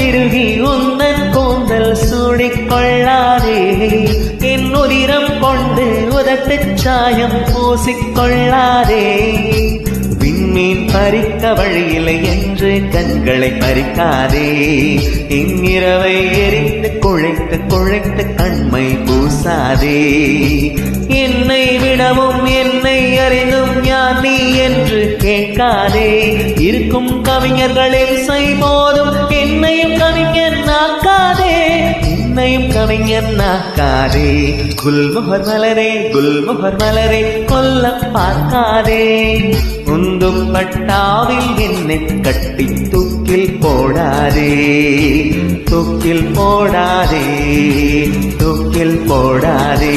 திருகி உந்தன் கூந்தல் சூடிக்கொள்ளாதே என் உதிரம் கொண்டு உதட்டுச் சாயம் பூசிக்கொள்ளாதே விண்மீன் பறிக்க வழியில்லை என்று கண்களை பறிக்காதே என் இரவை எரித்து குழைத்து குழைத்து கண்மை பூசாதே என்னை விடவும் என்னை அறிந்தும் ஞான் நீ என்று கேட்காதே இருக்கும் கவிஞர்களில் செய்போதும் என்னையும் கவிஞன் ஆக்காதே என்னையும் கவிஞன் ஆக்காதே குல்முகர் மலரே கொல்ல பார்க்காதே உந்தும் பட்டாவில் என்னை கட்டி தூக்கில் போடாதே தூக்கில் போடாதே தூக்கில் போடாதே